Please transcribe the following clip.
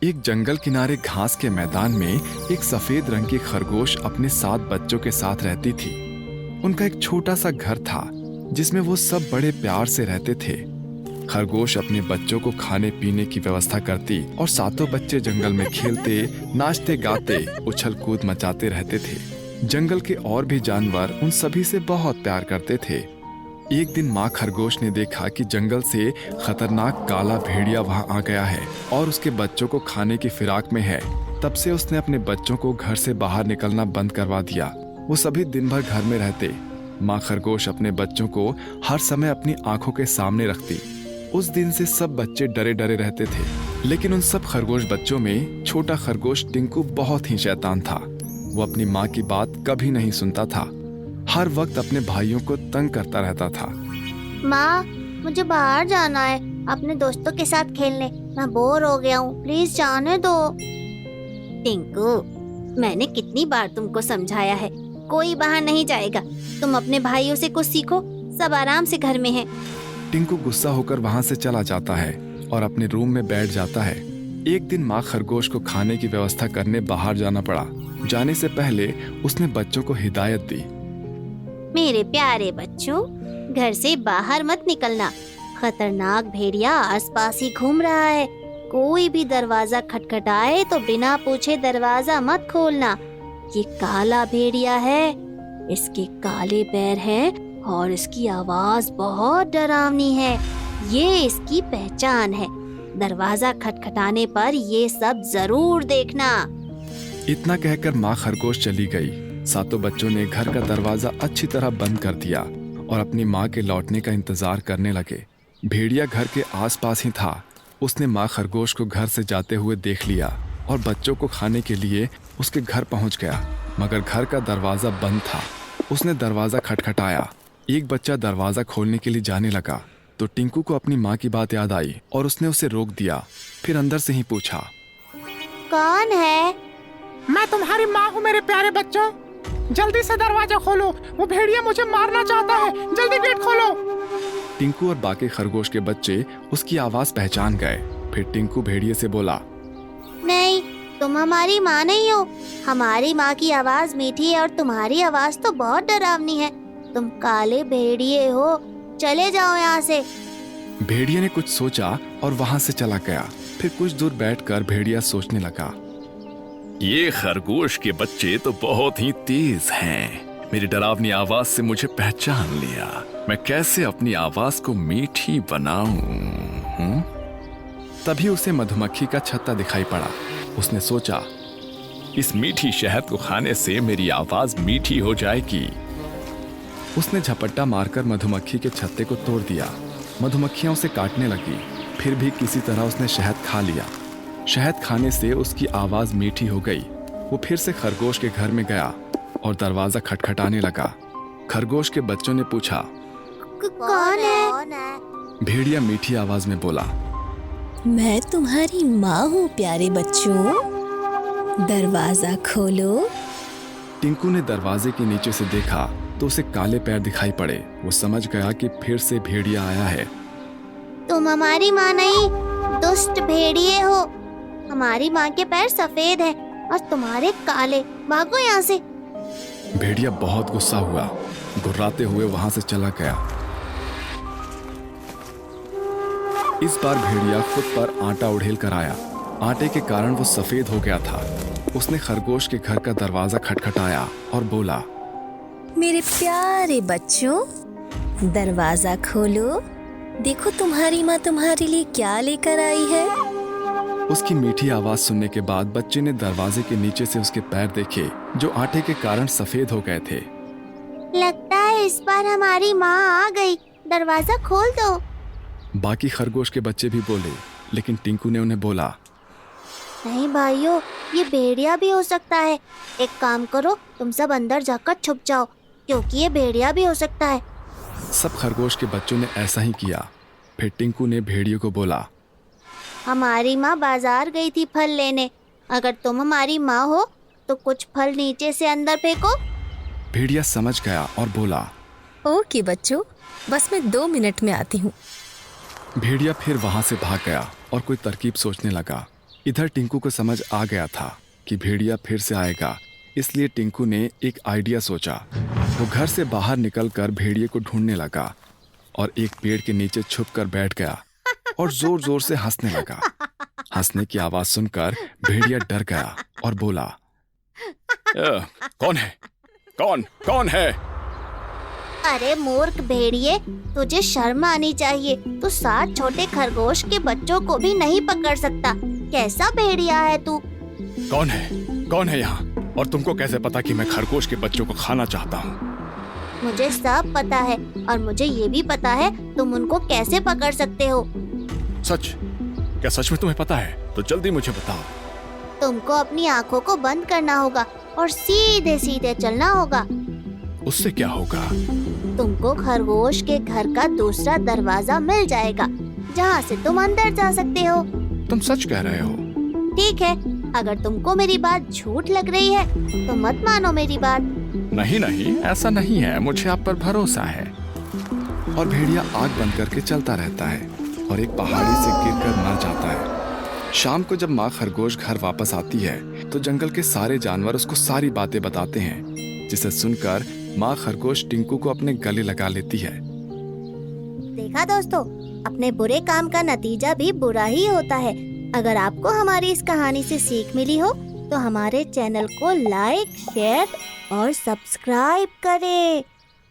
एक जंगल किनारे घास के मैदान में एक सफेद रंग की खरगोश अपने 7 बच्चों के साथ रहती थी। उनका एक छोटा सा घर था जिसमें वो सब बड़े प्यार से रहते थे। खरगोश अपने बच्चों को खाने पीने की व्यवस्था करती और सातों बच्चे जंगल में खेलते, नाचते गाते, उछल कूद मचाते रहते थे। जंगल के और भी जानवर उन सभी से बहुत प्यार करते थे। एक दिन माँ खरगोश ने देखा कि जंगल से खतरनाक काला भेड़िया वहां आ गया है और उसके बच्चों को खाने की फिराक में है। तब से उसने अपने बच्चों को घर से बाहर निकलना बंद करवा दिया। वो सभी दिन भर घर में रहते। माँ खरगोश अपने बच्चों को हर समय अपनी आंखों के सामने रखती। उस दिन से सब बच्चे डरे डरे रहते थे। लेकिन उन सब खरगोश बच्चों में छोटा खरगोश टिंकू बहुत ही शैतान था। वो अपनी माँ की बात कभी नहीं सुनता था। हर वक्त अपने भाइयों को तंग करता रहता था। माँ, मुझे बाहर जाना है अपने दोस्तों के साथ खेलने। मैं बोर हो गया हूँ, प्लीज जाने दो। टिंकू, मैंने कितनी बार तुमको समझाया है, कोई बाहर नहीं जाएगा। तुम अपने भाइयों से कुछ सीखो, सब आराम से घर में हैं। टिंकू गुस्सा होकर वहां से चला जाता है और अपने रूम में बैठ जाता है। एक दिन माँ खरगोश को खाने की व्यवस्था करने बाहर जाना पड़ा। जाने से पहले उसने बच्चों को हिदायत दी। मेरे प्यारे बच्चों, घर से बाहर मत निकलना। खतरनाक भेड़िया आसपास ही घूम रहा है। कोई भी दरवाजा खटखटाए तो बिना पूछे दरवाजा मत खोलना। ये काला भेड़िया है, इसके काले पैर हैं और इसकी आवाज बहुत डरावनी है। ये इसकी पहचान है। दरवाजा खटखटाने पर ये सब जरूर देखना। इतना कहकर माँ खरगोश चली गई। सातों बच्चों ने घर का दरवाजा अच्छी तरह बंद कर दिया और अपनी माँ के लौटने का इंतजार करने लगे। भेड़िया घर के आसपास ही था। उसने माँ खरगोश को घर से जाते हुए देख लिया और बच्चों को खाने के लिए उसके घर पहुंच गया, मगर घर का दरवाजा बंद था। उसने दरवाजा खटखटाया। एक बच्चा दरवाजा खोलने के लिए जाने लगा तो टिंकू को अपनी माँ की बात याद आई और उसने उसे रोक दिया। फिर अंदर से ही पूछा, कौन है? मैं तुम्हारी माँ हूँ मेरे प्यारे बच्चों। जल्दी से दरवाजा खोलो, वो भेड़िया मुझे मारना चाहता है। जल्दी गेट खोलो। टिंकू और बाकी खरगोश के बच्चे उसकी आवाज पहचान गए। फिर टिंकू भेड़िए से बोला, नहीं, तुम हमारी माँ नहीं हो। हमारी माँ की आवाज मीठी है और तुम्हारी आवाज तो बहुत डरावनी है। तुम काले भेड़िए हो, चले जाओ यहाँ से। भेड़िए ने कुछ सोचा और वहां से चला गया। फिर कुछ दूर बैठकर भेड़िया सोचने लगा, ये खरगोश के बच्चे तो बहुत ही तेज हैं। मेरी डरावनी आवाज से मुझे पहचान लिया। मैं कैसे अपनी आवाज को मीठी बनाऊं? तभी उसे मधुमक्खी का छत्ता दिखाई पड़ा। उसने सोचा, इस मीठी शहद को खाने से मेरी आवाज मीठी हो जाएगी। उसने झपट्टा मारकर मधुमक्खी के छत्ते को तोड़ दिया। मधुमक्खियां उसे काटने लगी। फिर भी किसी तरह उसने शहद खा लिया। शहद खाने से उसकी आवाज मीठी हो गई। वो फिर से खरगोश के घर में गया और दरवाजा खटखटाने लगा। खरगोश के बच्चों ने पूछा, कौन है? भेड़िया मीठी आवाज में बोला, मैं तुम्हारी माँ हूँ प्यारे बच्चों, दरवाजा खोलो। टिंकू ने दरवाजे के नीचे से देखा तो उसे काले पैर दिखाई पड़े। वो समझ गया कि फिर से भेड़िया आया है। तुम हमारी माँ नहीं, दुष्ट भेड़िए हो। हमारी माँ के पैर सफेद हैं और तुम्हारे काले। भागो यहाँ से। भेड़िया बहुत गुस्सा हुआ, गुर्राते हुए वहां से चला गया। इस बार भेड़िया खुद पर आटा उड़ेल कर आया। आटे के कारण वो सफेद हो गया था। उसने खरगोश के घर का दरवाजा खटखटाया और बोला, मेरे प्यारे बच्चों, दरवाजा खोलो। देखो तुम्हारी माँ तुम्हारे लिए क्या लेकर आई है। उसकी मीठी आवाज सुनने के बाद बच्चे ने दरवाजे के नीचे से उसके पैर देखे जो आटे के कारण सफेद हो गए थे। लगता है इस बार हमारी माँ आ गई। दरवाजा खोल दो। बाकी खरगोश के बच्चे भी बोले, लेकिन टिंकू ने उन्हें बोला, नहीं भाइयों, ये भेड़िया भी हो सकता है। एक काम करो, तुम सब अंदर जाकर छुप जाओ, क्योंकि ये भेड़िया भी हो सकता है। सब खरगोश के बच्चों ने ऐसा ही किया। फिर टिंकू ने भेड़िए को बोला, हमारी माँ बाजार गई थी फल लेने। अगर तुम हमारी माँ हो तो कुछ फल नीचे से अंदर फेंको। भेड़िया समझ गया और बोला, ओके बच्चों, बस मैं 2 मिनट में आती हूँ। भेड़िया फिर वहां से भाग गया और कोई तरकीब सोचने लगा। इधर टिंकू को समझ आ गया था कि भेड़िया फिर से आएगा, इसलिए टिंकू ने एक आइडिया सोचा। वो घर से बाहर निकलकर भेड़िए को ढूंढने लगा और एक पेड़ के नीचे छुपकर बैठ गया और जोर जोर से हंसने लगा। हंसने की आवाज सुनकर भेड़िया डर गया और बोला, कौन है? कौन है? अरे मूर्ख भेड़िए, तुझे शर्म आनी चाहिए। तू 7 छोटे खरगोश के बच्चों को भी नहीं पकड़ सकता। कैसा भेड़िया है तू? कौन है यहाँ? और तुमको कैसे पता कि मैं खरगोश के बच्चों को खाना चाहता हूँ? मुझे सब पता है और मुझे ये भी पता है तुम उनको कैसे पकड़ सकते हो। सच? क्या सच में तुम्हें पता है? तो जल्दी मुझे बताओ। तुमको अपनी आँखों को बंद करना होगा और सीधे सीधे चलना होगा। उससे क्या होगा? तुमको खरगोश के घर का दूसरा दरवाजा मिल जाएगा, जहाँ से तुम अंदर जा सकते हो। तुम सच कह रहे हो? ठीक है, अगर तुमको मेरी बात झूठ लग रही है तो मत मानो मेरी बात। नहीं, ऐसा नहीं है, मुझे आप पर भरोसा है। और भेड़िया आग बंद करके चलता रहता है और एक पहाड़ी से गिरकर मर जाता है। शाम को जब माँ खरगोश घर वापस आती है तो जंगल के सारे जानवर उसको सारी बातें बताते हैं, जिसे सुनकर माँ खरगोश टिंकू को अपने गले लगा लेती है। देखा दोस्तों, अपने बुरे काम का नतीजा भी बुरा ही होता है। अगर आपको हमारी इस कहानी से सीख मिली हो तो हमारे चैनल को लाइक, शेयर और सब्सक्राइब करें।